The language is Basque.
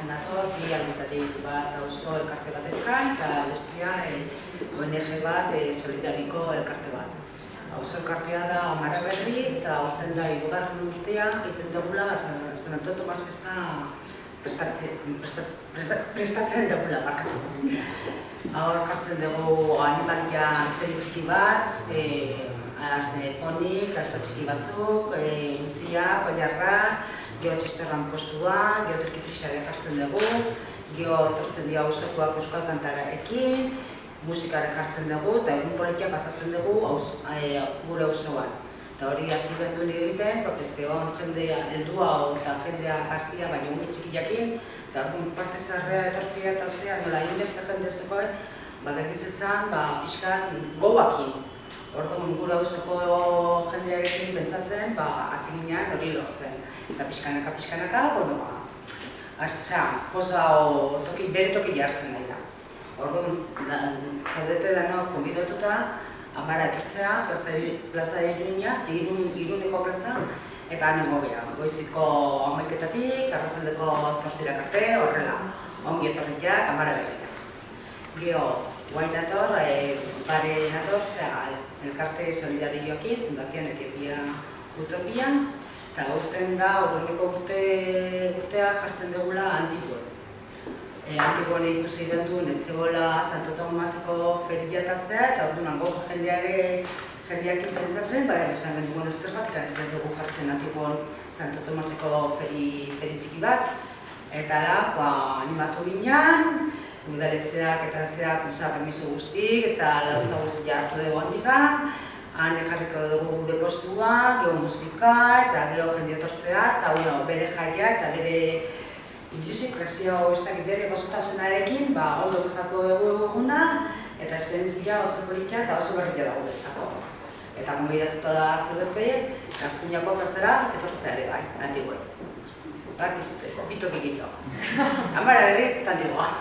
Nator, bi albitatik bat auzo elkarte batekan, eta bestia ONG bat, solidariko elkarte bat. Auzo elkartea da Amara Berri, eta orten da hirugarren urtean egiten dugula San Antonio Tomas festa prestatzen dugula bakatzen. Hor kartzen dugu animalia zeli txiki bat, poni, kasto txiki batzuk, untziak, oilarrak, geho txisterran postua, geho trikifrixare jartzen dugu, geho tortzen dira auzokoak euskal kantararekin, musikare jartzen dugu, eta egun politia pasatzen dugu gure auzoan. Eta hori hasi behar egiten, protesteoan jendea heldua eta jendea gaztia, baina unge txikiakin, eta orduan parte zaharrea etortzea eta zea, nola inbeste jende zegoen, gertitzen zen, pixkat goakin. Orduan gure auzoko jendearekin pentsatzen, hasi ginean hori lortzen. Eta pixkanaka, poza bere toki jartzen nahi da. Orduan, zaudete danok konbidatuta, Amara etortzea, plaza Iruneko plaza, eta hanen gobea. Goiziko 11-etatik, arratsaldeko 8-erak arte, horrela. Ongi etorriak, Amara Berria. Geho, guain nator, bare nator, elkarte solidarioekin, zenbakian ekipia utopian, eta urten da, horreneko urtea jartzen dugula Antiguan. Antiguan ikusi den du, netzegoela Santo Tomaseko feria eta zea, eta orduan goko jendeakin pentsatzen, esan gendugun zergatik ez dugu jartzen Antiguan Santo Tomaseko feri txiki bat. Eta da, animatu ginean, udaletzeak eta zeak permiso guztik, eta laguntza guztik hartu dugu handikan, han jarriko dugu gure postua, geho musika, eta geho jende etortzea, eta bere jaia eta bere idiosinkrazio bere gozotasunarekin ondo gozatu dugu eguna, eta esperientzia oso politia eta oso berritia dago betzako. Eta gonbidatuta da zaudete, Gazkuñako plazara etortzea ere bai, Antiguan. Bak iziteko, bito gigito. Amara Berri, Antiguan.